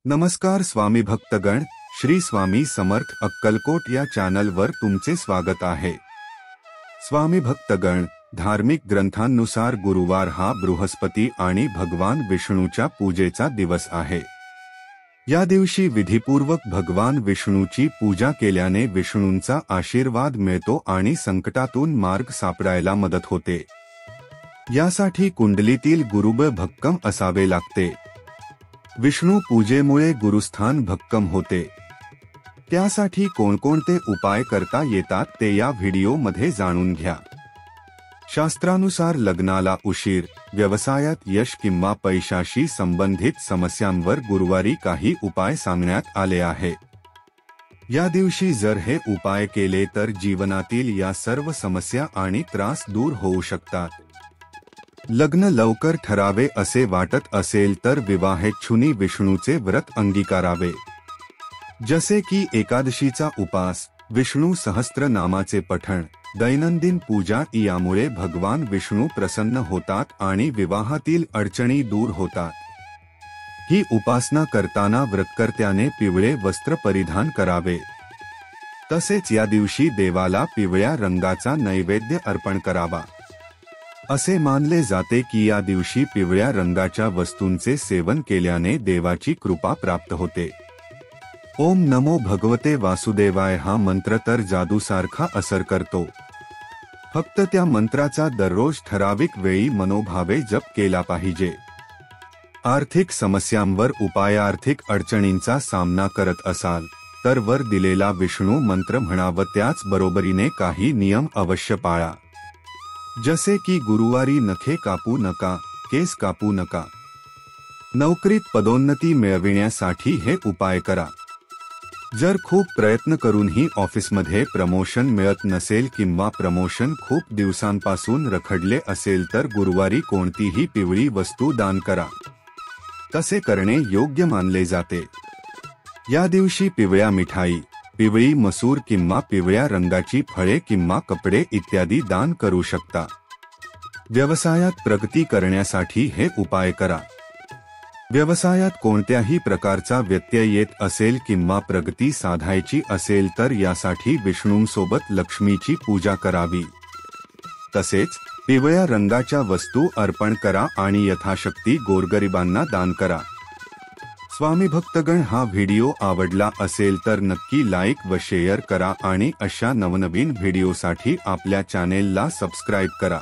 नमस्कार स्वामी भक्तगण, श्री स्वामी समर्थ अक्कलकोट या चॅनलवर तुमचे स्वागत आहे। स्वामी भक्तगण, धार्मिक ग्रंथांनुसार गुरुवार हा बृहस्पती आणि भगवान विष्णूच्या पूजेचा दिवस आहे। या दिवशी विधिपूर्वक भगवान विष्णूची पूजा केल्याने विष्णूंचा आशीर्वाद मिळतो आणि संकटातून मार्ग सापडायला मदत होते। यासाठी कुंडलीतील गुरुबळ भक्कम असावे लागते। विष्णू पूजेमुळे गुरुस्थान भक्कम होते। त्यासाठी कोणकोणते उपाय करता येतात ते या व्हिडिओमध्ये जाणून घ्या। शास्त्रानुसार लग्नाला उशीर, व्यवसायात यश किंवा पैशाशी संबंधित समस्यांवर गुरुवारी काही उपाय सांगण्यात आले आहे। या दिवशी जर हे उपाय केले तर जीवनातील या सर्व समस्या आणि त्रास दूर होऊ शकतात। लग्न लवकर ठरावे असे वाटत असेल तर विवाहेच्छुनी विष्णूचे व्रत अंगीकारावे, जसे की एकादशीचा उपास, विष्णू सहस्त्रनामाचे पठण, दैनंदिन पूजा यामुळे भगवान विष्णू प्रसन्न होतात आणि विवाहातील अडचणी दूर होतात। ही उपासना करताना व्रतकर्त्याने पिवळे वस्त्र परिधान करावे। तसेच या दिवशी देवाला पिवळ्या रंगाचा नैवेद्य अर्पण करावा। असे मानले जाते की या दिवशी पिवळ्या रंगाच्या वस्तूंचे सेवन केल्याने देवाची कृपा प्राप्त होते। ओम नमो भगवते वासुदेवाय हा मंत्र तर जादूसारखा असर करतो। फक्त त्या मंत्राचा दररोज ठराविक वेळी मनोभावे जप केला पाहिजे। आर्थिक समस्यांवर उपाय। आर्थिक अडचणींचा सामना करत असाल तर वर दिलेला विष्णू मंत्र म्हणा व त्याच बरोबरीने काही नियम अवश्य पाळा, जसे की गुरुवारी नखे कापू नका, केस कापू नका। नोकरीत पदोन्नती मिळविण्यासाठी हे उपाय करा। जर खूप प्रयत्न करूनही ऑफिसमध्ये प्रमोशन मिळत नसेल किंवा प्रमोशन खूप दिवसांपासून रखडले असेल तर गुरुवारी कोणतीही पिवळी वस्तू दान करा। तसे करणे योग्य मानले जाते। या दिवशी पिवळ्या मिठाई, पिवळी मसूर किंवा पिवळ्या रंगाची फळे किंवा कपडे इत्यादी दान करू शकता। व्यवसायात प्रगती करण्यासाठी हे उपाय करा। व्यवसायात कोणत्याही प्रकारचा व्यत्यय येत असेल किंवा प्रगती साधायची असेल तर यासाठी विष्णूंसोबत लक्ष्मीची पूजा करावी। तसेच पिवळ्या रंगाच्या वस्तू अर्पण करा आणि यथाशक्ती गोरगरिबांना दान करा। स्वामी भक्तगण, हा व्हिडिओ आवडला असेल तर नक्की लाईक व शेअर करा आणि अशा नवनवीन व्हिडिओसाठी आपल्या चॅनेलला सबस्क्राईब करा।